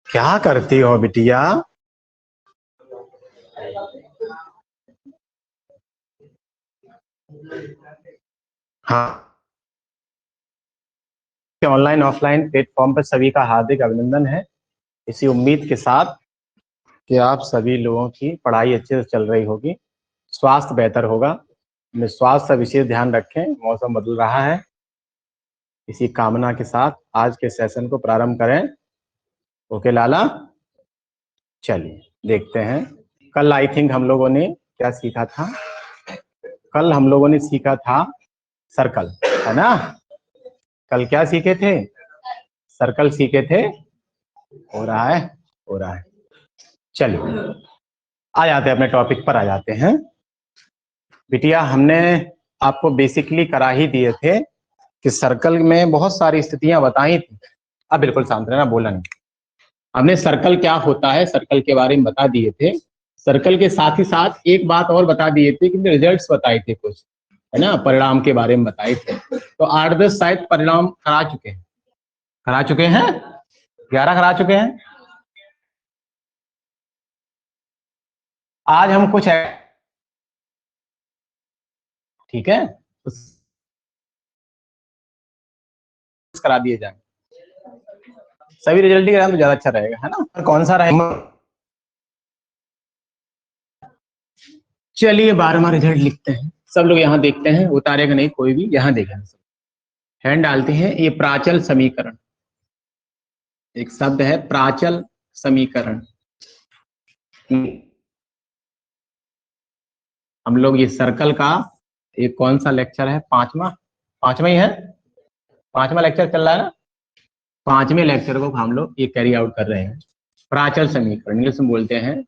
क्या करती हो बिटिया? हाँ, ऑनलाइन ऑफलाइन प्लेटफॉर्म पर सभी का हार्दिक अभिनंदन है। इसी उम्मीद के साथ कि आप सभी लोगों की पढ़ाई अच्छे से चल रही होगी, स्वास्थ्य बेहतर होगा। अपने स्वास्थ्य का विशेष ध्यान रखें, मौसम बदल रहा है। इसी कामना के साथ आज के सेशन को प्रारंभ करें। ओके लाला, चलिए देखते हैं। कल आई थिंक हम लोगों ने क्या सीखा था? कल हम लोगों ने सीखा था सर्कल, है ना? कल क्या सीखे थे? सर्कल सीखे थे। हो रहा है, हो रहा है। चलिए आ जाते हैं, अपने टॉपिक पर आ जाते हैं। बिटिया, हमने आपको बेसिकली करा ही दिए थे कि सर्कल में बहुत सारी स्थितियां बताई थी। अब बिल्कुल शांत रहना, बोला नहीं। हमने सर्कल क्या होता है, सर्कल के बारे में बता दिए थे। सर्कल के साथ ही साथ एक बात और बता दिए थे कि रिजल्ट्स बताए थे कुछ, है ना? परिणाम के बारे में बताए थे। तो 8-10 शायद परिणाम करा चुके हैं। 11 करा चुके हैं। आज हम कुछ है, ठीक है, करा दिए जाए। सभी रिजल्ट ही करा तो ज्यादा अच्छा रहेगा, है ना? कौन सा रहेगा? चलिए 12वां रिजल्ट लिखते हैं। सब लोग यहाँ देखते हैं, उतारेगा नहीं कोई भी, यहाँ देखें। हैंड डालते हैं। ये प्राचल समीकरण, एक शब्द है प्राचल समीकरण। हम लोग ये सर्कल का, ये कौन सा लेक्चर है? पांचवा ही है। 5वां लेक्चर चल रहा है ना? 5वें लेक्चर को हम लोग ये कैरी आउट कर रहे हैं। प्राचल समीकरण इंग्लिश में बोलते हैं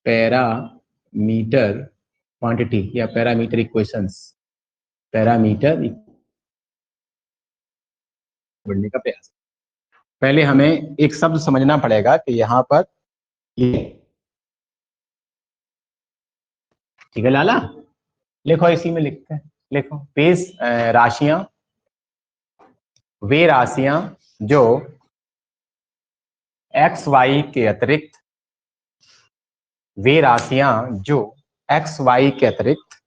पैरामीटर क्वांटिटी या पैरामीटर इक्वेशंस। पैरामीटर बढ़ने का प्रयास। पहले हमें एक शब्द समझना पड़ेगा कि यहाँ पर ये, ठीक है लाला? लिखो, इसी में लिखते हैं। लिखो पेश राशियां, वे राशियां जो एक्स वाई के अतिरिक्त, वे राशियां जो एक्स वाई के अतिरिक्त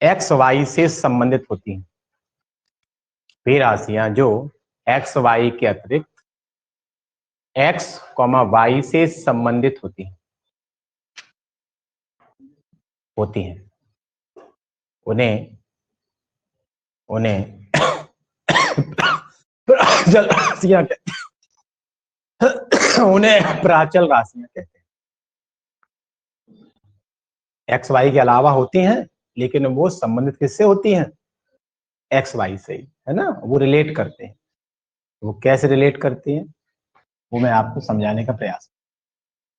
एक्स वाई से संबंधित होती हैं। वे राशियां जो एक्स वाई के अतिरिक्त एक्स वाई से संबंधित होती हैं उन्हें प्राचल राशियां कहते हैं। उन्हें प्राचल राशियां कहते हैं। एक्स वाई के अलावा होती हैं, लेकिन वो संबंधित किससे होती हैं? एक्स वाई से ही, है ना? वो रिलेट करते हैं। वो कैसे रिलेट करती हैं वो मैं आपको समझाने का प्रयास।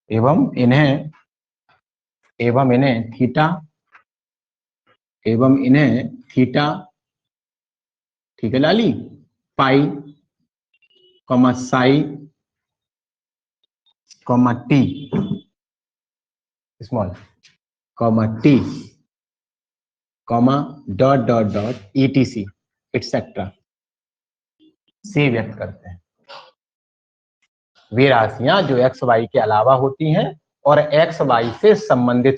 एवं इन्हें थीटा, ठीक है लाली, pi, psi, T small, T, dot ETC etcetera से व्यक्त करते हैं। वे राशियां जो एक्स वाई के अलावा होती हैं और एक्स वाई से संबंधित।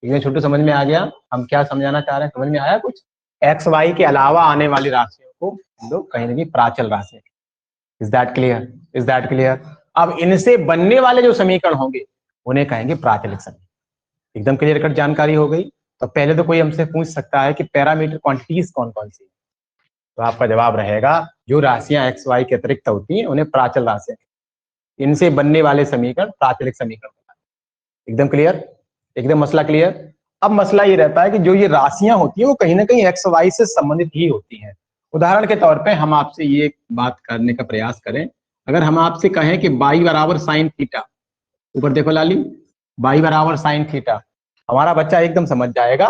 ये छोटू समझ में आ गया हम क्या समझाना चाह रहे हैं? समझ में आया कुछ? एक्स वाई के अलावा आने वाली राशियों को हम लोग कहीं ना कहीं प्राचल राशि। Is that clear? अब इनसे बनने वाले जो समीकरण होंगे उन्हें कहेंगे प्राचलिक समीकरण। एकदम क्लियर कट जानकारी हो गई। तो पहले तो कोई हमसे पूछ सकता है कि पैरामीटर क्वांटिटीज कौन कौन सी है, तो आपका जवाब रहेगा जो राशियां एक्स वाई के अतिरिक्त होती हैं उन्हें प्राचल राशियां, इनसे बनने वाले समीकरण प्राचलिक समीकरण। एकदम क्लियर? एकदम मसला क्लियर? अब मसला ये रहता है कि जो ये राशियां होती हैं वो कहीं ना कहीं एक्स वाई से संबंधित ही होती हैं। उदाहरण के तौर पे हम आपसे ये बात करने का प्रयास करें, अगर हम आपसे कहें कि बाई बराबर साइन थीटा, ऊपर देखो लाली, बाई बराबर साइन थीटा, हमारा बच्चा एकदम समझ जाएगा।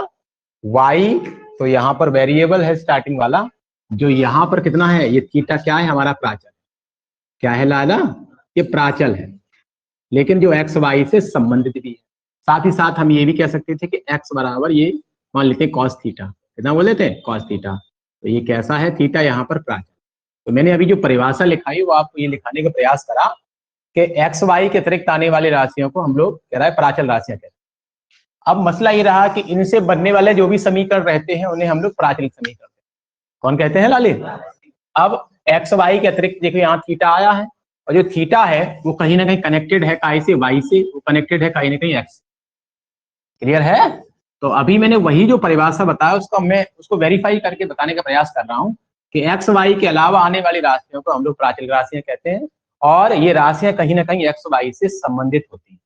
वाई तो यहाँ पर वेरिएबल है स्टार्टिंग वाला, जो यहाँ पर कितना है, ये थीटा क्या है? हमारा प्राचल। क्या है लाला? ये प्राचल है, लेकिन जो एक्स वाई से संबंधित भी है। साथ ही साथ हम ये भी कह सकते थे कि एक्स बराबर ये मान लेते हैं cos थीटा, कितना बोल लेते हैं cos थीटा, तो ये कैसा है थीटा यहाँ पर प्राचल। तो मैंने अभी जो परिभाषा लिखाई वो आपको ये लिखाने का प्रयास करा कि एक्स वाई के अतिरिक्त आने वाली राशियों को हम लोग कह रहा है प्राचल राशियां कहते हैं। अब मसला ये रहा कि इनसे बनने वाले जो भी समीकरण रहते हैं उन्हें हम लोग प्राचलिक समीकरण कौन कहते हैं लाली। अब एक्स वाई के अतिरिक्त देखिए यहाँ थीटा आया है, और जो थीटा है वो कहीं ना कहीं कनेक्टेड है काई से, वाई से, वो कनेक्टेड है कहीं ना कहीं एक्स। क्लियर है। तो अभी मैंने वही जो परिभाषा बताया उसको मैं उसको वेरीफाई करके बताने का प्रयास कर रहा हूँ कि एक्स वाई के अलावा आने वाली राशियों को हम लोग प्राचलिक राशियां कहते हैं, और ये राशियां कहीं ना कहीं एक्स वाई से संबंधित होती हैं।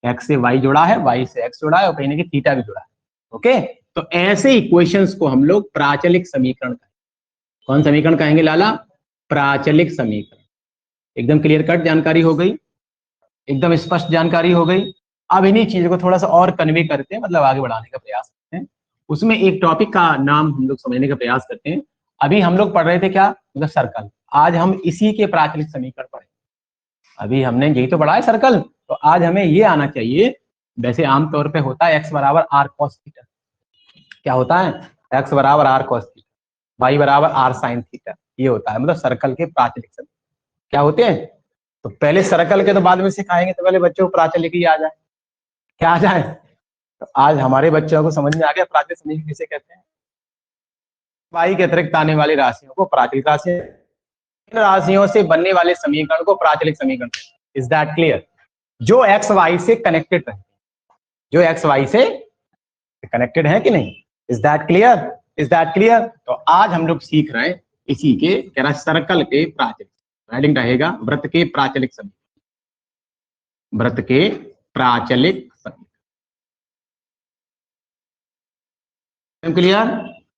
एक्स से वाई जुड़ा है, वाई से एक्स जुड़ा है, और कहीं ना कहीं थीटा भी जुड़ा है। ओके, तो ऐसे इक्वेशंस को हम लोग प्राचलिक समीकरण कहेंगे। कौन समीकरण कहेंगे लाला? प्राचलिक समीकरण। एकदम क्लियर कट जानकारी हो गई, एकदम स्पष्ट जानकारी हो गई। अब इन्हीं चीजों को थोड़ा सा और कन्वे करते हैं, मतलब आगे बढ़ाने का प्रयास करते हैं। उसमें एक टॉपिक का नाम हम लोग समझने का प्रयास करते हैं। अभी हम लोग पढ़ रहे थे क्या, मतलब सर्कल। आज हम इसी के प्राचलिक समीकरण पढ़े। अभी हमने यही तो पढ़ा है सर्कल, तो आज हमें ये आना चाहिए। वैसे आमतौर पे होता है एक्स बराबर आर कॉस थीटा। क्या होता है? एक्स बराबर आर कॉस थीटा, वाई बराबर आर साइन थीटा। ये होता है मतलब सर्कल के प्राचलिक समीकरण क्या होते हैं। तो पहले सर्कल के तो बाद में सिखाएंगे, तो पहले बच्चों को प्राचलिक ही आ जाए। क्या आ जाए? तो आज हमारे बच्चों को समझ में आ गया प्राचलिक समीकरण किसे कहते हैं। वाई के अतिरिक्त आने वाली राशियों को प्राचलिक राशियां, इन राशियों से बनने वाले समीकरण को प्राचलिक समीकरण। Is that clear? जो एक्स वाई से कनेक्टेड है, जो एक्स वाई से कनेक्टेड है कि नहीं। Is that clear? Is that clear? तो आज हम लोग सीख रहे हैं इसी के कह रहा सर्कल के प्राचलिक, हेडिंग रहेगा वृत्त के प्राचलिक समीकरण, वृत्त के प्राचलिक समीकरण। क्लियर?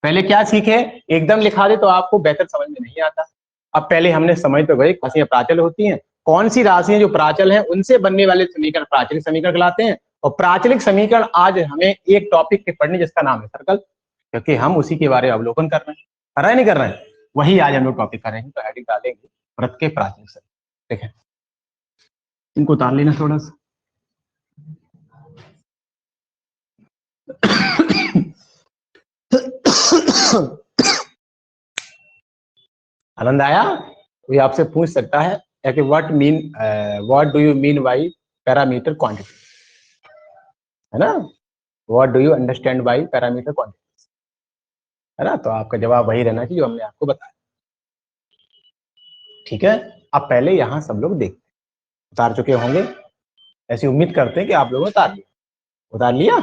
पहले क्या सीखे, एकदम लिखा दे तो आपको बेहतर समझ में नहीं आता। अब पहले हमने समझ तो गए राशियां प्राचल होती हैं, कौन सी राशियां जो प्राचल हैं उनसे बनने वाले समीकरण प्राचलिक समीकरण कहलाते हैं। और प्राचलिक समीकरण आज हमें एक टॉपिक के पढ़ने जिसका नाम है सर्कल, क्योंकि हम उसी के बारे में अवलोकन कर रहे हैं। कर रहे हैं नहीं कर रहे हैं? वही आज हम लोग टॉपिक करेंगे। तो हेडिंग डालेंगे वृत्त के प्राचलिक समीकरण। ठीक है, इनको उतार लेना थोड़ा सा। आनंद आया? कोई आपसे पूछ सकता है कि what do you mean by parameter quantity, है ना? What do you understand by parameter quantity, है ना? तो आपका जवाब वही रहना चाहिए जो हमने आपको बताया। ठीक है, अब पहले यहां सब लोग देखते हैं, उतार चुके होंगे, ऐसी उम्मीद करते हैं कि आप लोगों ने उतार लिया।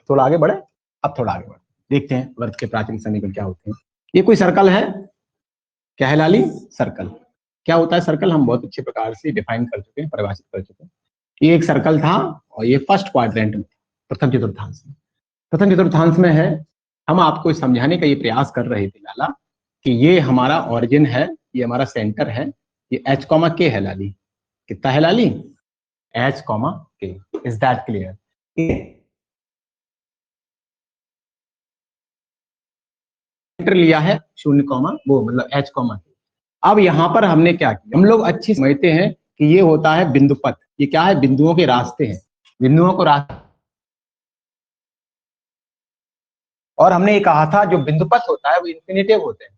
थोड़ा आगे बढ़े, अब थोड़ा आगे बढ़े, देखते हैं वृत्त के प्राचलिक समीकरण क्या होते हैं। ये कोई सर्कल है, क्या है लाली? सर्कल। क्या होता है सर्कल? हम बहुत अच्छे प्रकार से डिफाइन कर चुके हैं, परिभाषित कर चुके हैं। ये एक सर्कल था और ये फर्स्ट क्वाड्रेंट में, प्रथम चतुर्थांश में, प्रथम चतुर्थांश में है। हम आपको समझाने का ये प्रयास कर रहे थे लाला कि ये हमारा ऑरिजिन है, ये हमारा सेंटर है, ये H, K है लाली। कितना है लाली? H, K। Is that clear? Centre लिया है 0, वो मतलब H, K। अब यहाँ पर हमने क्या किया, हम लोग अच्छी समझते हैं कि ये होता है बिंदु पथ। ये क्या है? बिंदुओं के रास्ते हैं, बिंदुओं को रास्ते। और हमने ये कहा था जो बिंदु पथ होता है वो इंफिनिटिव होते हैं।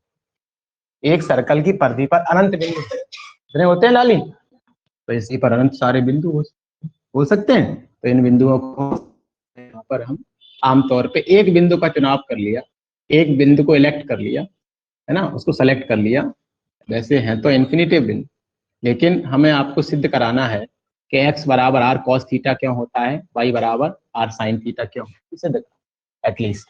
एक सर्कल की परिधि पर अनंत बिंदु कितने होते हैं लाली? तो इसी पर अनंत सारे बिंदु हो सकते हैं। तो इन बिंदुओं को यहाँ पर हम आमतौर पे एक बिंदु का चुनाव कर लिया, एक बिंदु को इलेक्ट कर लिया, है ना, उसको सेलेक्ट कर लिया। वैसे हैं तो इन्फिनिटिव बिंदु, लेकिन हमें आपको सिद्ध कराना है कि x बराबर आर कॉस थीटा क्यों होता है, y बराबर आर साइन थीटा क्यों, सिद्ध एटलीस्ट।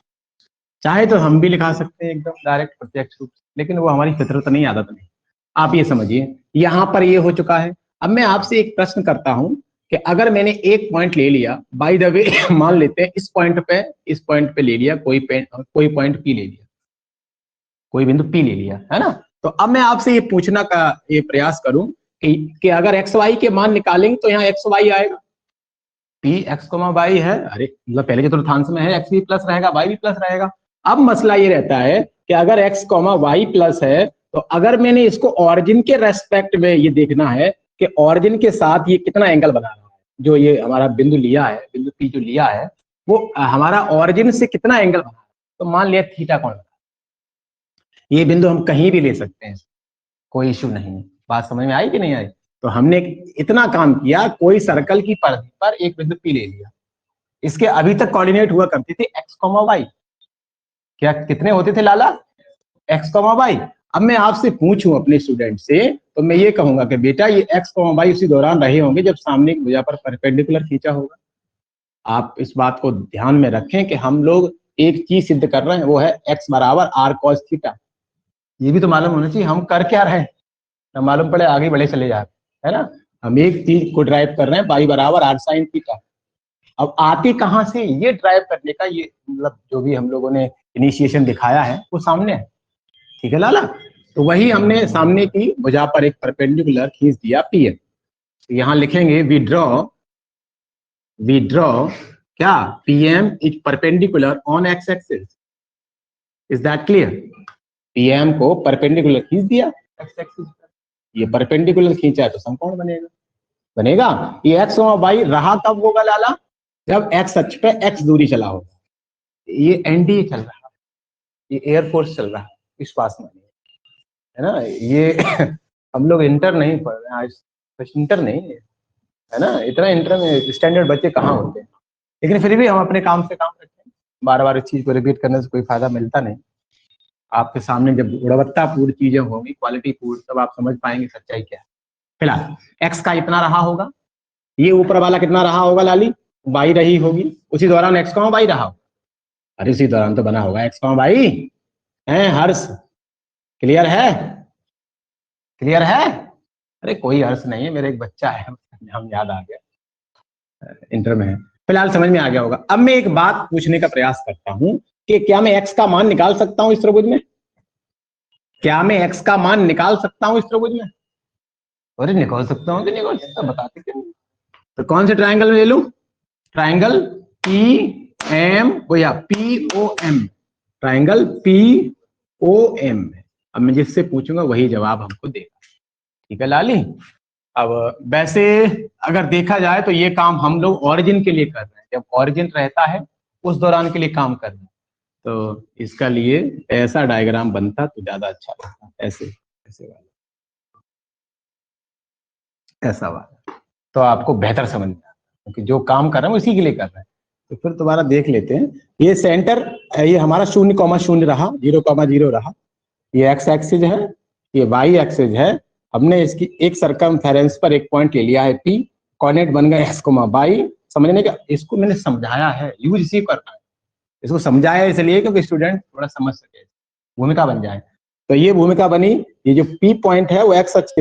चाहे तो हम भी लिखा सकते हैं एकदम डायरेक्ट प्रत्यक्ष रूप से, लेकिन वो हमारी फितरत नहीं, आदत नहीं। आप ये समझिए यहाँ पर ये हो चुका है। अब मैं आपसे एक प्रश्न करता हूं कि अगर मैंने एक पॉइंट ले लिया, बाय द वे मान लेते हैं इस पॉइंट पे ले लिया, कोई पॉइंट P ले लिया, कोई बिंदु P ले लिया, है ना। तो अब मैं आपसे ये पूछना का ये प्रयास करूं कि अगर एक्स वाई के मान निकालेंगे तो यहाँ एक्स वाई आएगा, P x, y है, अरे मतलब पहले चतुर्थांश में है, x भी प्लस रहेगा, y भी प्लस रहेगा। अब मसला ये रहता है कि अगर x, y प्लस है, तो अगर मैंने इसको ऑरिजिन के रेस्पेक्ट में ये देखना है कि ऑरिजिन के साथ ये कितना एंगल बना रहा है, जो ये हमारा बिंदु लिया है, बिंदु P जो लिया है वो हमारा ऑरिजिन से कितना एंगल बना रहा है, तो मान लिया थीटा कोण, ये बिंदु हम कहीं भी ले सकते हैं, कोई इश्यू नहीं है। बात समझ में आई कि नहीं आई? तो हमने इतना काम किया, कोई सर्कल की परिधि पर एक बिंदु P ले लिया, इसके अभी तक कोऑर्डिनेट हुआ करते थे x, y। क्या कितने होते थे लाला? x, y। अब मैं आपसे पूछूं अपने स्टूडेंट से, तो मैं ये कहूंगा कि बेटा ये x, y उसी दौरान रहे होंगे जब सामने की भुजा पर परपेंडिकुलर खींचा होगा। आप इस बात को ध्यान में रखें कि हम लोग एक चीज सिद्ध कर रहे हैं, वो है x बराबर r cos थीटा। ये भी तो मालूम होना चाहिए हम कर क्या रहे हैं, ना मालूम पड़े आगे बढ़े चले जाते, है ना। हम एक चीज को ड्राइव कर रहे हैं, y बराबर r sin थीटा। अब आते कहां से, ये ड्राइव करने का ये मतलब जो भी हम लोगों ने इनिशिएशन दिखाया है वो सामने है, ठीक है लाला। तो वही हमने सामने की भुजा पर एक परपेंडिकुलर खींच दिया पी एम। तो यहां लिखेंगे वी ड्रॉ क्या, P M is perpendicular on X axis. Is that clear? P M को परपेंडिकुलर खींच दिया एक्स एक्सिस पर, ये परपेंडिकुलर खींचा है तो समकोण बनेगा। बनेगा ये एक्स और वाई रहा कब होगा लाला? जब एक्स अक्ष पे एक्स दूरी चला होगा। ये एनडीए चल रहा है, ये एयरफोर्स चल रहा है, विश्वास मानिए, है ना। ये हम लोग इंटर नहीं पढ़ रहे हैं आज, इंटर नहीं है ना, इतना इंटर में स्टैंडर्ड बच्चे कहाँ होते हैं, लेकिन फिर भी हम अपने काम से काम करते हैं। बार बार इस चीज को रिपीट करने से कोई फायदा मिलता नहीं। आपके सामने जब गुणवत्तापूर्ण चीजें होंगी, क्वालिटी पूर्ण, तब आप समझ पाएंगे सच्चाई क्या है। फिलहाल एक्स का इतना रहा होगा, ये ऊपर वाला कितना रहा होगा लाली? बाई रही होगी, उसी दौरान एक्स का बाई रहा होगा। अरे उसी दौरान तो बना होगा एक्स का बाई है हर्ष, क्लियर है? क्लियर है? अरे कोई हर्ष नहीं है, मेरा एक बच्चा है, नाम याद आ गया, इंटर में है। फिलहाल समझ में आ गया होगा। अब मैं एक बात पूछने का प्रयास करता हूं कि क्या मैं एक्स का मान निकाल सकता हूं इस त्रिभुज में? क्या मैं एक्स का मान निकाल सकता हूं इस त्रिभुज में? अरे निकाल सकता हूं कि निकाल सकता, बताते क्यों? तो कौन से ट्राइंगल में ले लूं? ट्राइंगल पी एम या P O M, triangle P O M. अब मैं जिससे पूछूंगा वही जवाब हमको देगा, ठीक है लाली। अब वैसे अगर देखा जाए तो ये काम हम लोग ओरिजिन के लिए कर रहे हैं, जब ओरिजिन रहता है उस दौरान के लिए काम कर रहे हैं। तो इसका लिए ऐसा डायग्राम बनता तो ज्यादा अच्छा लगता, ऐसे ऐसे वाला, ऐसा वाला, तो आपको बेहतर समझ में आता, क्योंकि जो काम कर रहे हैं उसी के लिए कर रहे हैं। तो फिर दोबारा देख लेते हैं। ये सेंटर, ये हमारा 0,0 रहा, 0,0 रहा, ये एक्स एक्सिस है, ये वाई एक्सिस है। हमने इसकी एक सर्कमफेरेंस पर एक पॉइंट ले लिया है पी, कोऑर्डिनेट बन गए एक्स कोमा वाई। समझने का, इसको मैंने समझाया है, यूज इसी करना है, इसको समझाया इसलिए क्योंकि स्टूडेंट थोड़ा समझ सके, भूमिका बन जाए। तो ये भूमिका बनी, ये जो पी पॉइंट है वो एक्स अक्ष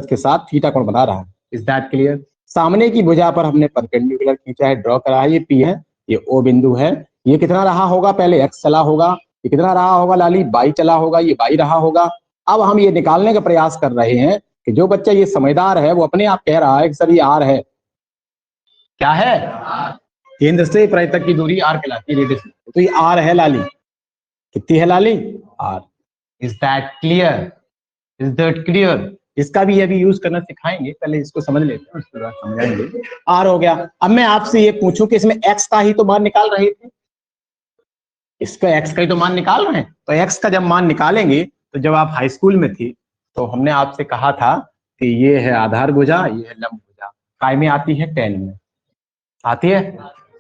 के साथ थीटा कोण बना रहा है। Is that clear? सामने की भुजा पर हमने परपेंडिकुलर खींचा है, ड्रॉ करा है, ये पी है, ये ओ बिंदु है। ये कितना रहा होगा? पहले एक्स चला होगा, ये कितना रहा होगा लाली? बाई चला होगा, ये बाई रहा होगा। अब हम ये निकालने का प्रयास कर रहे हैं कि जो बच्चा ये समझदार है वो अपने आप कह रहा है कि सर ये आर है, क्या है? केंद्र से परिधि तक की दूरी आर कहलाती है, रेडियस। तो ये आर है लाली, कितनी है लाली? R. Is that clear? Is that clear? इसका भी अभी यूज करना सिखाएंगे, पहले इसको समझ लेते हैं, उसके बाद समझाएंगे। आर हो गया। अब मैं आपसे ये पूछूं कि इसमें एक्स का ही तो मान निकाल रहे थे, इसका एक्स का ही तो मान निकाल रहे हैं। तो एक्स का जब मान निकालेंगे, तो जब आप हाई स्कूल में थी तो हमने आपसे कहा था कि ये है आधार भुजा, ये है लंब भुजा। काय में आती है? 10 में आती है,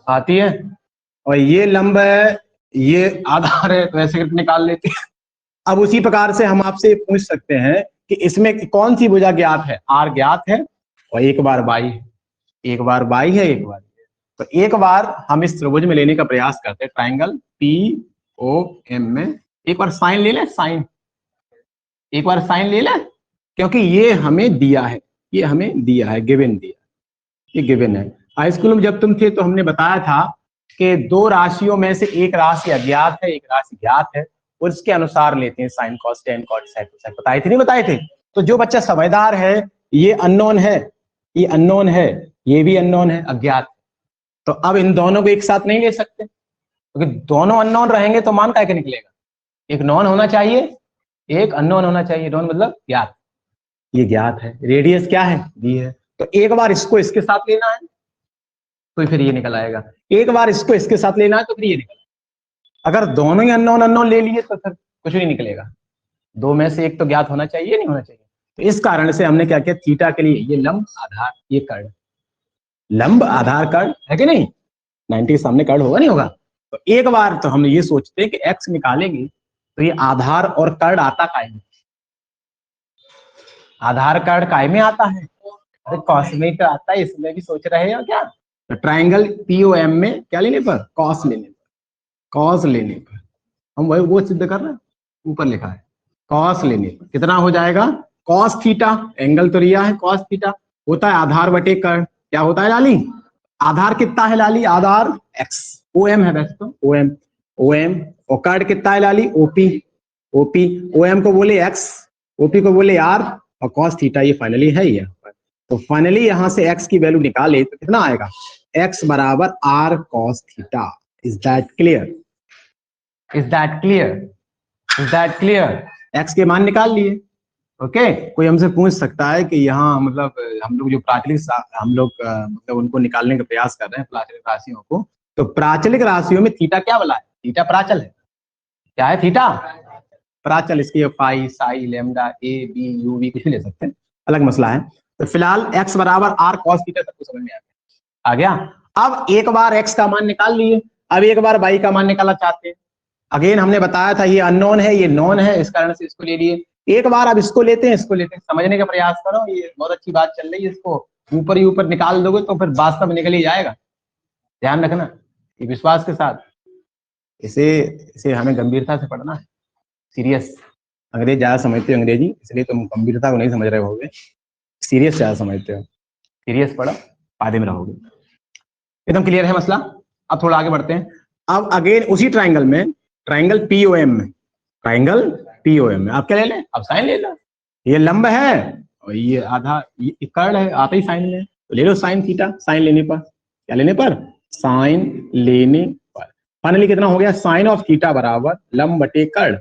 आती है। और ये लंब है, ये आधार है, तो ऐसे करके निकाल लेते हैं। अब उसी प्रकार से हम आपसे पूछ सकते हैं कि इसमें कौन सी भुजा ज्ञात है? आर ज्ञात है, और एक बार बाई, एक बार बाई है, एक बार। तो एक बार हम इस त्रिभुज में लेने का प्रयास करते हैं, ट्राइंगल पी ओ एम में। एक बार साइन ले ले, साइन, एक बार साइन ले ले, क्योंकि ये हमें दिया है, ये हमें दिया है, गिवन दिया, ये गिवन है। हाई स्कूल में जब तुम थे तो हमने बताया था कि दो राशियों में से एक राशि अज्ञात है, एक राशि ज्ञात है, और इसके अनुसार लेते हैं sine cos tan cot sec. बताए थे नहीं बताए थे? तो जो बच्चा समझदार है, ये अननोन है, ये अननोन है, ये भी अननोन है, अज्ञात। तो अब इन दोनों को एक साथ नहीं ले सकते, क्योंकि दोनों अननोन रहेंगे तो मान कैसे निकलेगा? एक नॉन होना चाहिए, एक अननोन होना चाहिए। नॉन मतलब ज्ञात, ये ज्ञात है, रेडियस क्या है? दी है। तो एक बार इसको इसके साथ लेना है, तो फिर ये निकल आएगा। एक बार इसको इसके साथ लेना है तो फिर ये निकल आएगा। अगर दोनों ही अननोन अननोन ले लिए तो फिर कुछ नहीं निकलेगा, दो में से एक तो ज्ञात होना चाहिए, नहीं होना चाहिए। तो इस कारण से हमने क्या किया, थीटा के लिए ये लंब आधार, ये कर्ण, लंब आधार कर्ण है कि नहीं, 90 के सामने कर्ण होगा नहीं होगा। तो एक बार तो हम ये सोचते हैं कि x निकालेंगे तो ये आधार और कर्ण आता काय में, आधार कर्ण काय में आता है, अरे कॉस में तो आता है, इसमें भी सोच रहे हो क्या। तो ट्राइंगल POM में क्या लेने पर, कॉस लेने पर, कॉस लेने पर हम वही वो सिद्ध कर रहे हैं, ऊपर लिखा है कॉस लेने पर कितना हो जाएगा, कॉस थीटा, एंगल तो लिया है कॉस थीटा, होता है आधार बटे कर्ण, क्या होता है लाली, आधार कितना है लाली, आधार x, OM है वैसे तो OM, और कर्ण कितना है लाली, OP, OM को बोले x, OP को बोले r, और cos थीटा ये फाइनली है यहाँ पर। तो फाइनली यहाँ से x की वैल्यू निकाले तो कितना आएगा, x बराबर r cos theta. Is that clear, is that clear, is that clear. x के मान निकाल लिए। ओके कोई हमसे पूछ सकता है कि यहाँ मतलब हम लोग जो प्राचलिक हम लोग मतलब उनको निकालने का प्रयास कर रहे हैं प्राचलिक राशियों को, तो प्राचलिक राशियों में थीटा क्या वाला है, थीटा प्राचल है, क्या है थीटा प्राचल, इसकी phi psi lambda A B U V कुछ भी ले सकते हैं, अलग मसला है। तो फिलहाल x बराबर r cos थीटा सबको समझ में आ गया। अब एक बार x का मान निकाल लिए, अब एक बार y का मान निकालना चाहते हैं। अगेन हमने बताया था ये अननोन है ये नॉन है, इस कारण से इसको ले लिए। एक बार अब इसको लेते हैं, इसको लेते हैं, समझने का प्रयास करो, ये बहुत अच्छी बात चल रही है, इसको ऊपर ही ऊपर निकाल दोगे तो फिर वास्तव में निकल ही जाएगा, ध्यान रखना, ये विश्वास के साथ, इसे हमें गंभीरता से पढ़ना है, सीरियस। अंग्रेज ज्यादा समझते हो अंग्रेजी, इसलिए तुम गंभीरता को नहीं समझ रहे होगे, सीरियस ज्यादा समझते हो, सीरियस पढ़ो फायदे में रहोगे। एकदम क्लियर है मसला। अब थोड़ा आगे बढ़ते हैं। अब अगेन उसी ट्राइंगल में, ट्राइंगल POM में, ट्राइंगल POM में आप क्या ले लें, अब साइन ले लो, ये लंब है और ये आधा ये कर्ण है, आता ही साइन में, तो ले लो साइन थीटा, साइन लेने पर, क्या लेने पर, साइन लेने पर। फाइनली कितना हो गया, साइन ऑफ थीटा बराबर लंब बटे कर्ण,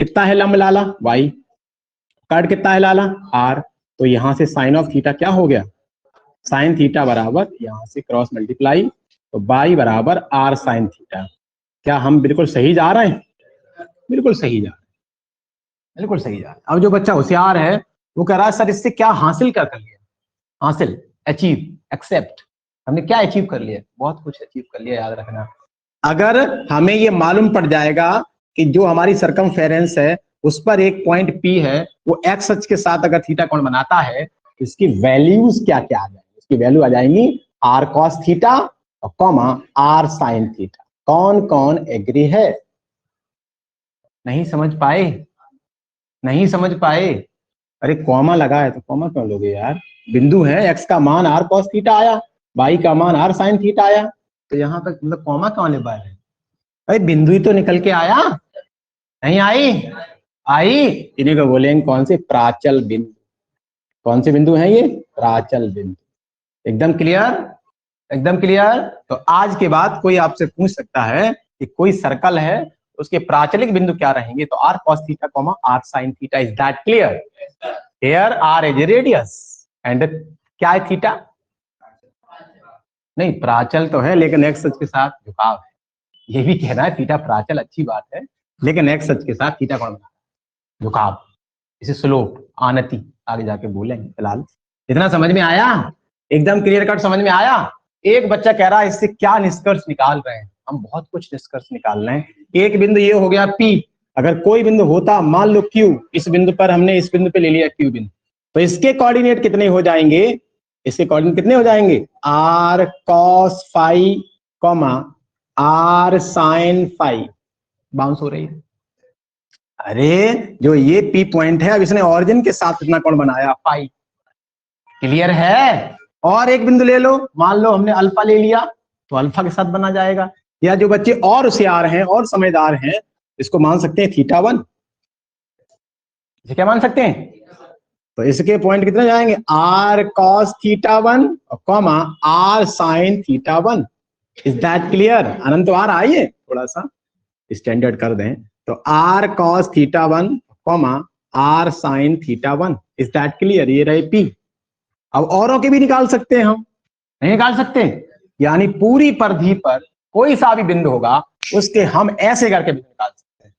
कितना है लंब लाला y, कर्ण कितना है लाला r, तो यहां से साइन ऑफ थीटा क्या हो गया, साइन थीटा बराबर यहां से क्रॉस मल्टीप्लाई, तो y बराबर r साइन थीटा। क्या हम बिल्कुल सही जा रहे हैं, बिल्कुल सही जा रहे हैं, बिल्कुल सही जा रहे हैं। अब जो बच्चा होशियार है वो कह रहा है सर इससे क्या हासिल कर लिया, हासिल, अचीव, एक्सेप्ट, हमने क्या अचीव कर लिया, बहुत कुछ अचीव कर लिया, याद रखना। अगर हमें ये मालूम पड़ जाएगा कि जो हमारी सरकमफेरेंस है उस पर एक पॉइंट P है, वो x अक्ष के साथ अगर थीटा कोण बनाता है, इसकी वैल्यूज क्या क्या आ जाएंगी, इसकी वैल्यू आ जाएंगी r cos थीटा और कॉमा r sin थीटा। कौन कौन एग्री है, नहीं समझ पाए, नहीं समझ पाए, अरे कॉमा लगा है तो कॉमा क्यों लोगे यार, बिंदु है, x का मान r cos थीटा आया, y का मान r sin थीटा आया, तो यहाँ तक मतलब कॉमा कौन ले पाए, अरे बिंदु ही तो निकल के आया, नहीं आई, आई, इन्हीं को बोलेंगे कौन से, प्राचल बिंदु। कौन से बिंदु हैं ये, प्राचल बिंदु। एकदम क्लियर, एकदम क्लियर। तो आज के बाद कोई आपसे पूछ सकता है कि कोई सर्कल है उसके प्राचलिक बिंदु क्या रहेंगे, तो r cos theta comma r sin theta. Is that clear, here r is a radius and क्या है थीटा, नहीं प्राचल तो है लेकिन x अक्ष के साथ झुकाव है, ये भी कहना है थीटा प्राचल अच्छी बात है, लेकिन x अक्ष के साथ थीटा कौन बना, झुकाव, इसे स्लोप, आनति आगे जाके बोलेंगे। फिलहाल इतना समझ में आया, एकदम क्लियर कट समझ में आया। एक बच्चा कह रहा है इससे क्या निष्कर्ष निकाल रहे हैं, हम बहुत कुछ निष्कर्ष निकाल रहे हैं। एक बिंदु ये हो गया P, अगर कोई बिंदु होता मान लो Q, इस बिंदु पर हमने इस बिंदु पे ले लिया Q बिंदु, तो इसके कोऑर्डिनेट कितने हो जाएंगे, इसके कोऑर्डिनेट कितने हो जाएंगे, r cos phi comma r sin phi, bounce हो रही है। अरे जो ये P पॉइंट है, अब इसने ऑरिजिन के साथ कितना कोण बनाया, फाई, क्लियर है। और एक बिंदु ले लो, मान लो हमने अल्फा ले लिया, तो अल्फा के साथ बना जाएगा। या जो बच्चे और होशियार हैं और समझदार हैं, इसको मान सकते हैं थीटा 1, इसे क्या मान सकते हैं, तो इसके पॉइंट कितने जाएंगे, r cos theta 1 comma r sin theta 1। Is that clear, अनंत बार आइए थोड़ा सा स्टैंडर्ड कर दें, तो r cos theta 1 comma r sin theta 1। Is that clear, ये रहे P। अब औरों के भी निकाल सकते हैं हम, नहीं निकाल सकते, यानी पूरी परिधि पर कोई सा भी बिंदु होगा उसके हम ऐसे करके बिंदु निकाल सकते हैं।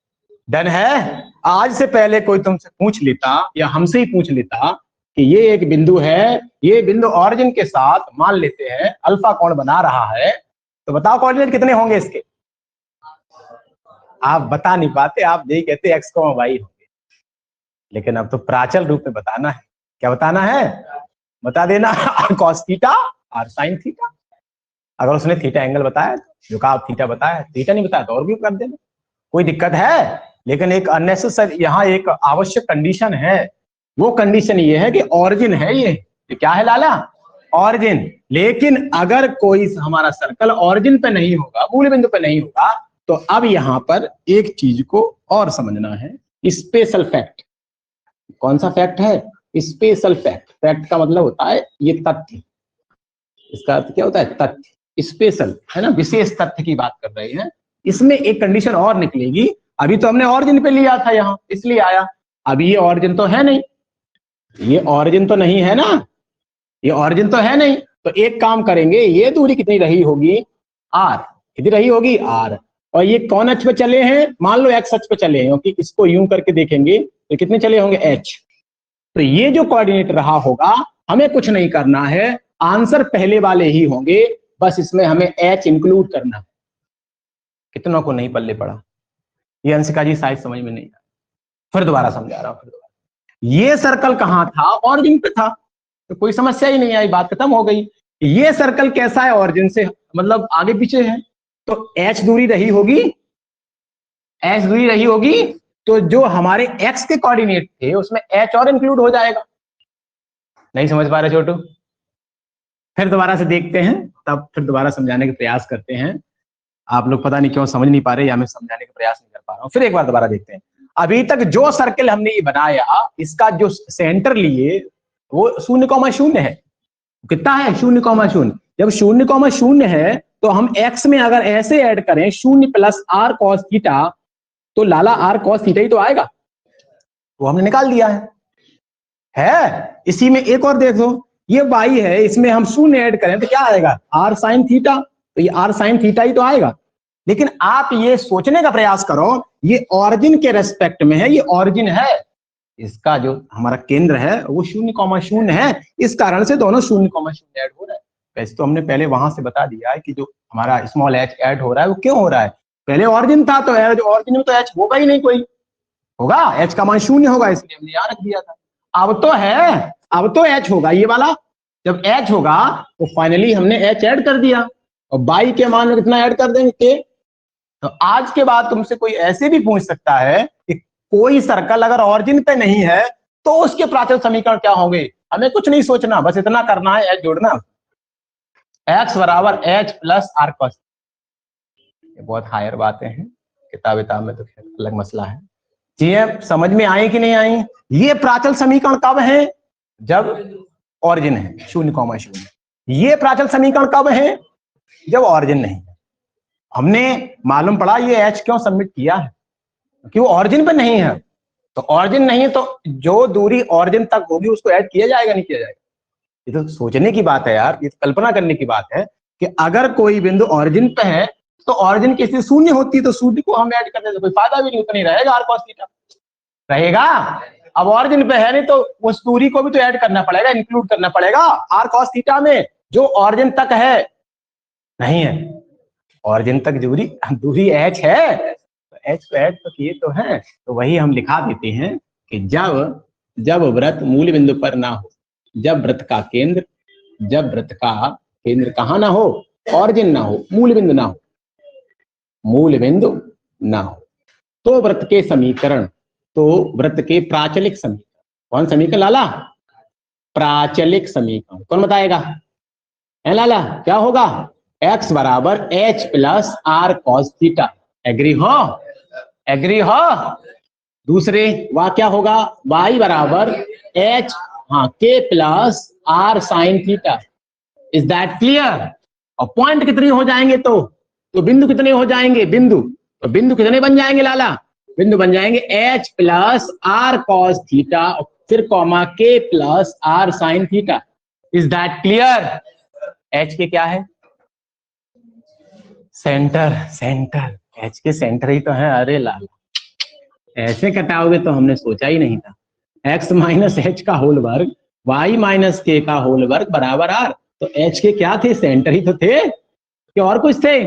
डन है। आज से पहले कोई तुमसे पूछ लेता या हमसे ही पूछ लेता कि ये एक बिंदु है, ये बिंदु ऑरिजिन के साथ मान लेते हैं अल्फा कोण बना रहा है, तो बताओ कोऑर्डिनेट कितने होंगे इसके? आप बता नहीं पाते, आप यही कहते x, y होंगे। लेकिन अब तो प्राचल रूप में बताना है। क्या बताना है? बता देना r cos theta, r sin theta. अगर उसने थीटा एंगल बताया, जो कहा थीटा बताया, थीटा नहीं बताया तो और भी कर देना, कोई दिक्कत है। लेकिन एक अननेसेसरी यहाँ एक आवश्यक कंडीशन है, वो कंडीशन ये है कि ऑरिजिन है ये क्या है लाला? ऑरिजिन। लेकिन अगर कोई हमारा सर्कल ऑरिजिन पे नहीं होगा, मूल बिंदु पे नहीं होगा, तो अब यहां पर एक चीज को और समझना है, स्पेशल फैक्ट। कौन सा फैक्ट है? Special fact. फैक्ट का मतलब होता है ये तथ्य, इसका अर्थ क्या होता है? तथ्य। स्पेशल है ना, विशेष तथ्य की बात कर रहे हैं। इसमें एक कंडीशन और निकलेगी। अभी तो हमने ऑरिजिन पे लिया था यहाँ, इसलिए आया। अभी ये ऑरिजिन तो है नहीं, ये ऑरिजिन तो नहीं है ना, ये ऑरिजिन तो है नहीं। तो एक काम करेंगे, ये दूरी कितनी रही होगी? आर। कितनी रही होगी? आर। और ये कौन अक्ष पे चले हैं? मान लो एक्स अक्ष पे चले हैं, क्योंकि इसको यूं करके देखेंगे तो कितने चले होंगे? एच। तो ये जो कोऑर्डिनेट रहा होगा, हमें कुछ नहीं करना है, आंसर पहले वाले ही होंगे, बस इसमें हमें एच इंक्लूड करना है। कितनों को नहीं पल्ले पड़ा? ये अंशिका जी शायद समझ में नहीं आया, फिर दोबारा समझा रहा हूं। ये सर्कल कहां था? ऑरिजिन पे था, तो कोई समस्या ही नहीं आई, बात खत्म हो गई। ये सर्कल कैसा है? ऑरिजिन से मतलब आगे पीछे है, तो एच दूरी रही होगी, एच दूरी रही होगी, तो जो हमारे एक्स के कोऑर्डिनेट थे उसमें एच और इंक्लूड हो जाएगा। नहीं समझ पा रहे छोटू? फिर दोबारा से देखते हैं, तब फिर दोबारा समझाने का प्रयास करते हैं। आप लोग पता नहीं क्यों समझ नहीं पा रहे, या मैं समझाने का प्रयास नहीं कर पा रहा हूं। फिर एक बार दोबारा देखते हैं। अभी तक जो सर्कल हमने ये बनाया, इसका जो सेंटर लिए वो 0,0 है। कितना है? 0,0। जब 0,0 है तो हम x में अगर ऐसे ऐड करें 0 प्लस r cos थीटा, तो लाला r cos थीटा ही तो आएगा, वो हमने निकाल दिया है। इसी में एक और देखो, ये y है, इसमें हम 0 ऐड करें तो क्या आएगा? r sin थीटा, तो ये r sin थीटा ही तो आएगा। लेकिन आप ये सोचने का प्रयास करो, ये ऑरिजिन के रेस्पेक्ट में है, ये ऑरिजिन है, इसका जो हमारा केंद्र है वो 0,0 है, इस कारण से दोनों 0,0 ऐड हो रहा है। वैसे तो हमने पहले वहां से बता दिया है कि जो हमारा स्मॉल एच ऐड हो रहा है वो क्यों हो रहा है। पहले ऑरिजिन था तो ऑरिजिन में तो एच होगा ही नहीं, कोई होगा? एच का मान 0 होगा, इसलिए हमने यहाँ रख दिया था। अब तो है, अब तो एच होगा ये वाला। जब एच होगा तो फाइनली हमने एच ऐड कर दिया, और बाई के मान में कितना ऐड कर देंगे? के। तो आज के बाद तुमसे कोई ऐसे भी पूछ सकता है कि कोई सर्कल अगर ऑरिजिन पे नहीं है तो उसके प्राचल समीकरण क्या होंगे? हमें कुछ नहीं सोचना, बस इतना करना है, एच जोड़ना। एक्स बराबर एच प्लस आर कॉस। ये बहुत हायर बातें हैं, किताब में तो अलग मसला है। चीजें समझ में आई कि नहीं आई? ये प्राचल समीकरण कब है? जब ऑरिजिन है 0,0। ये प्राचल समीकरण कब है? जब ऑरिजिन नहीं है। हमने मालूम पड़ा ये एच क्यों सबमिट किया है, क्योंकि वो ऑरिजिन पे नहीं है। तो ऑरिजिन नहीं है तो जो दूरी ऑरिजिन तक होगी उसको ऐड किया जाएगा, नहीं किया जाएगा? ये तो सोचने की बात है यार, ये तो कल्पना करने की बात है कि अगर कोई बिंदु ऑरिजिन पे है तो ऑरिजिन की स्थिति 0 होती है, तो 0 को हम ऐड करने से कोई फायदा भी नहीं, उतना ही रहेगा आर कॉस थीटा रहेगा। अब ऑरिजिन पे है नहीं तो उस दूरी को भी तो ऐड करना पड़ेगा, इंक्लूड करना पड़ेगा आर कॉस थीटा में, जो ऑरिजिन तक है। नहीं है, ऑरिजिन तक दूरी एच है, तो एच को ऐड तो किए तो है, तो वही हम लिखा देते हैं कि जब वृत्त मूल बिंदु पर ना हो, जब वृत्त का केंद्र कहाँ ना हो? ऑरिजिन ना हो, मूल बिंदु ना हो, मूल बिंदु ना हो, तो वृत्त के समीकरण, तो वृत्त के प्राचलिक समीकरण, कौन समीकरण लाला? प्राचलिक समीकरण। कौन बताएगा? है लाला, क्या होगा? x बराबर h plus are cos theta. Agree हो? एग्री हो? दूसरे वह क्या होगा? y बराबर h k plus are sine theta. Is that clear? और पॉइंट कितने हो जाएंगे? तो बिंदु कितने हो जाएंगे? तो बिंदु कितने बन जाएंगे लाला? बिंदु बन जाएंगे h plus are cos theta, फिर comma k plus are sine theta. Is that clear? h के क्या है? सेंटर सेंटर एच के सेंटर ही तो है। अरे लाला, ऐसे कटाओगे तो हमने सोचा ही नहीं था। एक्स माइनस एच का होल वर्ग वाई माइनस के का होल वर्ग बराबर आर। तो एच के क्या थे? सेंटर ही तो थे, कि और कुछ थे?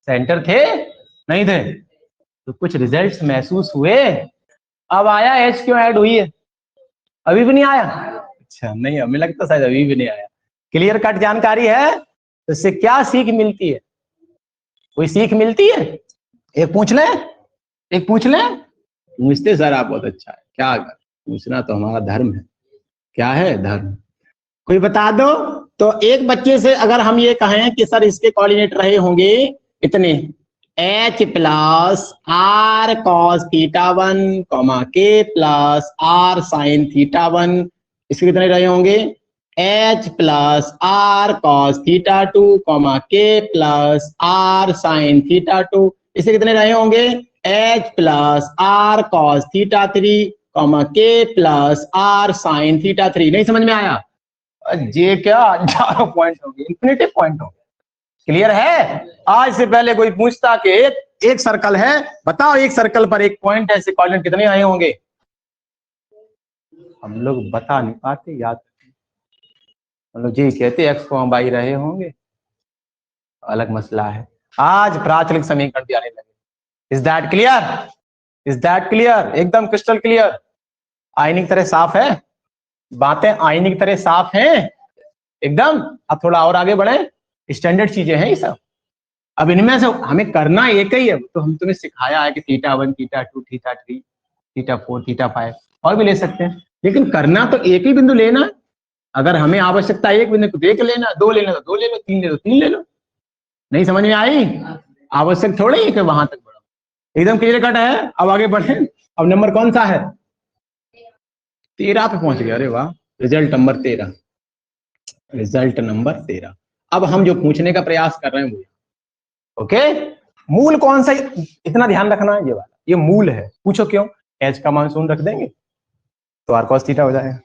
सेंटर थे नहीं थे? तो कुछ रिजल्ट्स महसूस हुए। अब आया एच क्यों ऐड हुई है? अभी भी नहीं आया? अच्छा, नहीं हमें लगता शायद अभी भी नहीं आया। क्लियर कट जानकारी है तो इससे क्या सीख मिलती है? कोई सीख मिलती है? एक पूछ ले, एक पूछ ले। पूछते सर आप बहुत अच्छा है, क्या कर, पूछना तो हमारा धर्म है। क्या है? धर्म। कोई बता दो। तो एक बच्चे से अगर हम ये कहें कि सर इसके कोऑर्डिनेट रहे होंगे इतने, h plus are cos theta one comma k plus are sine theta one, इसके कितने रहे होंगे? H plus are cos theta two comma k plus are sine theta two, इसके कितने रहे होंगे? H plus are cos theta three comma k plus are sine theta three. नहीं समझ में आया? ये क्या 11 पॉइंट हो गए, इंफिनिटिव पॉइंट हो गए। क्लियर है? आज से पहले कोई पूछता कि एक सर्कल है, बताओ एक सर्कल पर एक पॉइंट है, कोऑर्डिनेट कितने आए होंगे? हम लोग बता नहीं पाते, याद हम लोग जी कहते एक्स को हम वाई रहे होंगे, अलग मसला है। आज प्राचलिक समीकरण भी आने लगे। Is that clear? Is that clear? एकदम क्रिस्टल क्लियर, आईने की तरह साफ है, बातें आईने की तरह साफ हैं एकदम। अब थोड़ा और आगे बढ़े, स्टैंडर्ड चीजें हैं ये सब। अब इनमें से हमें करना एक ही है, तो हम तुम्हें सिखाया है कि theta one theta two theta three theta four theta five और भी ले सकते हैं, लेकिन करना तो एक ही बिंदु लेना है। अगर हमें आवश्यकता एक बिंदु को देख लेना, दो लेना तो दो ले लो, तीन ले लो तीन ले लो। नहीं समझ में आई? आवश्यक थोड़ी है कि वहां तक बढ़ो। एकदम क्लियर कट है। अब आगे बढ़े। अब नंबर कौन सा है? 13 पे पहुंच गया। अरे वाह, रिजल्ट नंबर 13, रिजल्ट नंबर 13। अब हम जो पूछने का प्रयास कर रहे हैं वो, ओके, मूल कौन सा? इतना ध्यान रखना है, ये वाला ये मूल है। पूछो क्यों? एच का मान शून्य रख देंगे तो आर कॉस थीटा हो जाएगा।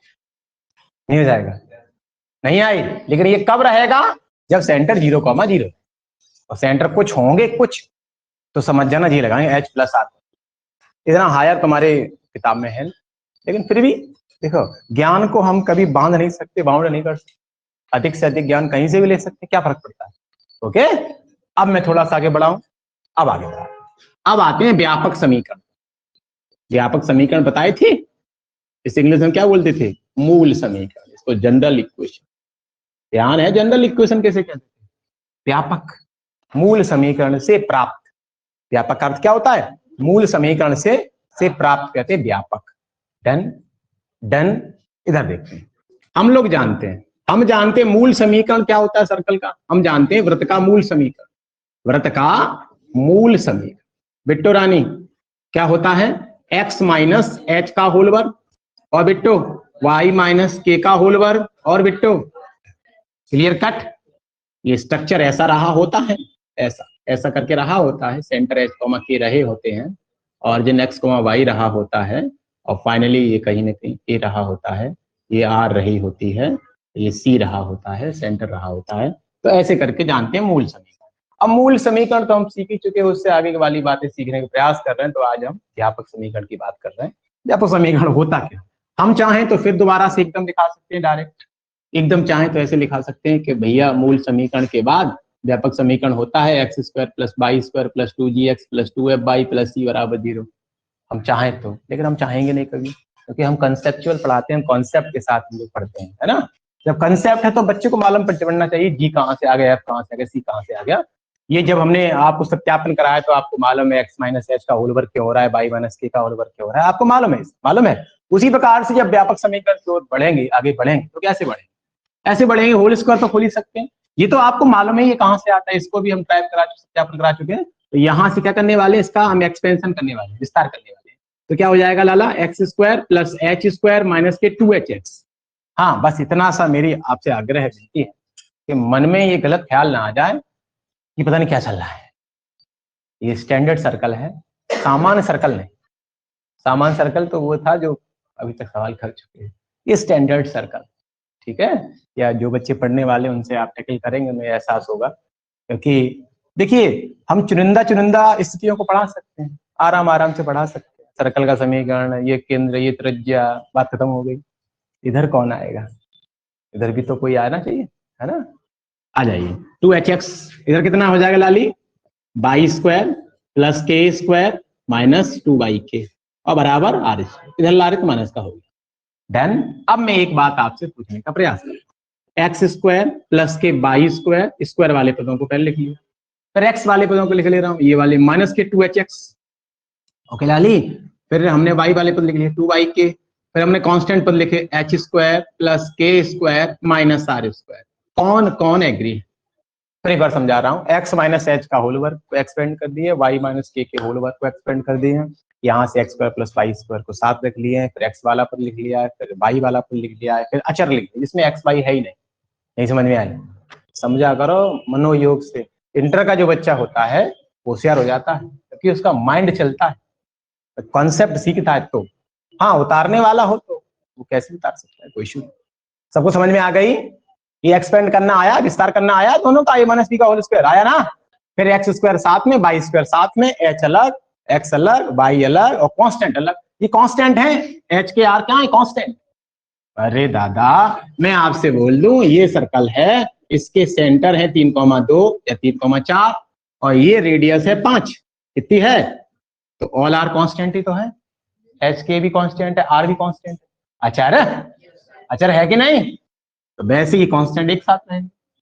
नहीं हो जाएगा? नहीं आई। लेकिन ये कब रहेगा? जब सेंटर 0,0 और सेंटर कुछ होंगे कुछ, तो समझ जाना जी लगाएंगे एच प्लस आर। इतना हायर तुम्हारे किताब में है, लेकिन फिर भी देखो, ज्ञान को हम कभी बांध नहीं सकते, बाउंड नहीं कर सकते। अधिक से अधिक ज्ञान कहीं से भी ले सकते, क्या फर्क पड़ता है? ओके, अब मैं थोड़ा सा आगे बढ़ाऊं। अब आगे बढ़ा, अब आते हैं व्यापक समीकरण। व्यापक समीकरण बताए थे, इस इंग्लिश में क्या बोलते थे? मूल समीकरण, इसको जनरल इक्वेशन। ध्यान है, जनरल इक्वेशन कैसे कहते थे? व्यापक मूल समीकरण से प्राप्त। व्यापक का अर्थ क्या होता है? मूल समीकरण से प्राप्त कहते हैं व्यापक। Done done. इधर देखते हैं, हम लोग जानते हैं, हम जानते हैं मूल समीकरण क्या होता है सर्कल का। हम जानते हैं वृत्त का मूल समीकरण, वृत्त का मूल समीकरण बिट्टो रानी क्या होता है? x माइनस एच का होल वर्ग और बिट्टो y माइनस के का होल वर्ग और बिट्टो। Clear cut? ये स्ट्रक्चर ऐसा रहा होता है, ऐसा ऐसा करके रहा होता है। सेंटर एच कॉमा के रहे होते हैं, ऑरिजिन एक्स कॉमा वाई रहा होता है, और फाइनली ये कहीं ना कहीं ए रहा होता है, ये आर रही होती है, ये सी रहा होता है, सेंटर रहा होता है। तो ऐसे करके जानते हैं मूल समीकरण। अब मूल समीकरण तो हम सीख ही चुके हैं, उससे आगे वाली बातें सीखने का प्रयास कर रहे हैं। तो आज हम व्यापक समीकरण की बात कर रहे हैं। व्यापक समीकरण होता क्या? हम चाहें तो फिर दोबारा से एकदम दिखा सकते हैं, डायरेक्ट एकदम चाहें तो ऐसे लिखा सकते हैं कि भैया मूल समीकरण के बाद व्यापक समीकरण होता है X square plus Y square plus 2gx plus 2fy plus c बराबर 0। हम चाहें तो, लेकिन हम चाहेंगे नहीं कभी, क्योंकि हम कंसेप्चुअल पढ़ाते हैं, कॉन्सेप्ट के साथ हम लोग पढ़ते हैं, है ना। जब कंसेप्ट है तो बच्चे को मालूम पड़ना चाहिए जी कहाँ से आ गया, एफ कहाँ से आ गया, सी कहाँ से आ गया। ये जब हमने आपको सत्यापन कराया तो आपको मालूम है एक्स माइनस एच का होल वर्ग क्यों हो रहा है, वाई माइनस के का होल वर्ग क्यों हो रहा है, आपको मालूम है, मालूम है। उसी प्रकार से जब व्यापक समीकरण की ओर बढ़ेंगे, आगे बढ़ेंगे, तो कैसे बढ़ेंगे? ऐसे बढ़ेंगे, होल स्क्वायर तो खोल ही सकते हैं। ये तो आपको मालूम है ये कहाँ से आता है, इसको भी हम टाइप करा चुके, सत्यापन करा चुके हैं। तो यहाँ से क्या करने वाले, इसका हम एक्सपेंशन करने वाले, विस्तार करने वाले हैं। तो क्या हो जाएगा लाला? X square plus h square minus के 2hx। हाँ, बस इतना सा मेरी आपसे आग्रह है, विनती है कि मन में ये गलत ख्याल ना आ जाए कि पता नहीं क्या चल रहा है। ये स्टैंडर्ड सर्कल है, सामान्य सर्कल नहीं। सामान्य सर्कल तो वो था जो अभी तक सवाल कर चुके हैं, ये स्टैंडर्ड सर्कल, ठीक है। या जो बच्चे पढ़ने वाले उनसे आप टैकल करेंगे, उन्हें एहसास होगा, क्योंकि देखिए हम चुनिंदा स्थितियों को पढ़ा सकते हैं, आराम से पढ़ा सकते हैं। सर्कल का समीकरण, ये केंद्र, ये त्रिज्या, बात खत्म हो गई। इधर कौन आएगा, इधर भी तो कोई आना चाहिए, है ना। आ जाइए 2hx, इधर कितना हो जाएगा लाली, वाई स्क्वायर प्लस के स्क्वायर माइनस 2yk और बराबर आर स्क्वायर, इधर ला रहे तो माइनस का हो गया। देन अब मैं एक बात आपसे पूछने का प्रयास करूँ, एक्स स्क्वायर प्लस के वाई स्क्वायर, स्क्वायर वाले पदों को पहले लिख लिया, फिर एक्स वाले पदों को लिख ले रहा हूँ, ये वाले माइनस के 2hx, ओके लाली। फिर हमने वाई वाले पद लिख लिए 2yk, फिर हमने कांस्टेंट पद लिखे एच स्क्वायर प्लस के स्क्वायर माइनस आर स्क्वायर। कौन कौन एग्री है, फिर एक बार समझा रहा हूँ, x माइनस एच का होल वर्ग को एक्सपेंड कर दिए, y माइनस के होल वर्ग को एक्सपेंड कर दिए, यहाँ से X square plus Y square को साथ रख लिए, फिर एक्स वाला पद लिख लिया है, फिर वाई वाला पद लिख लिया है, फिर अचर लिख लिया जिसमें एक्स वाई है ही नहीं समझ में आया, समझा करो मनोयोग से। इंटर का जो बच्चा होता है होशियार हो जाता है क्योंकि उसका माइंड चलता है, कॉन्सेप्ट सीखता है। तो हाँ, उतारने वाला हो तो वो कैसे उतार सकता है, कोई इशू नहीं। सबको समझ में आ गई, ये एक्सपेंड करना आया, विस्तार करना आया, दोनों का a माइनस बी का होल स्क्वायर आया ना, फिर एक्स स्क्वायर साथ में, वाई स्क्वायर साथ में, एच अलग, एक्स अलग, वाई अलग और कांस्टेंट अलग। ये कांस्टेंट है, एच के आर क्या है, कांस्टेंट। अरे दादा मैं आपसे बोल दूं, ये सर्कल है, इसके सेंटर है 3,2 या 3,4 और ये रेडियस है 5, कितनी है, तो ऑल आर कांस्टेंट ही तो है, एच के भी कांस्टेंट है, आर भी कांस्टेंट है, अचर है कि नहीं, तो वैसे ही कांस्टेंट एक साथ है।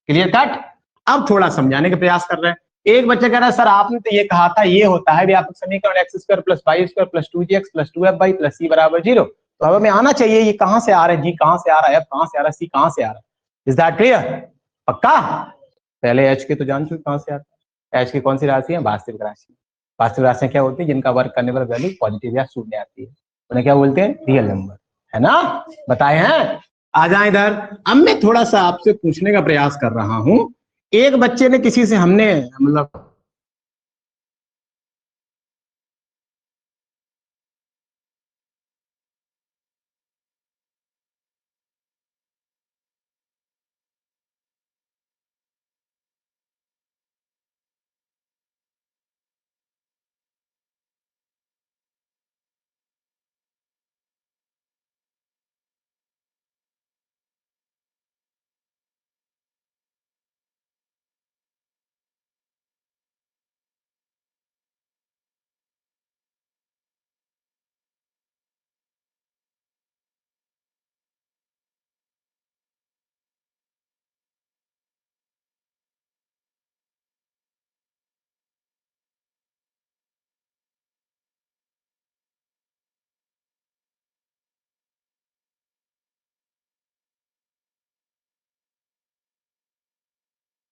Clear cut. अब थोड़ा समझाने का प्रयास कर रहे हैं। एक बच्चा कह रहा है सर आपने तो ये कहा था ये होता है व्यापक समीकरण X square plus Y square plus 2gx plus 2fy plus c बराबर 0, तो अब हमें आना चाहिए ये कहां से आ रहा है, जी कहां से आ रहा है, एफ कहां से आ रहा है, सी कहां से आ रहा है। इज दैट क्लियर, पक्का। पहले एच के तो जान चुके कहां से आता है, एच की कौन सी राशि है, वास्तविक राशि। वास्तविक राशियां क्या होती है, जिनका वर्क करने पर वैल्यू पॉजिटिव या शून्य आती है, उन्हें क्या बोलते हैं, रियल नंबर, है ना, बताए हैं। आ जाए इधर। अब मैं थोड़ा सा आपसे पूछने का प्रयास कर रहा हूं, एक बच्चे ने किसी से हमने मतलब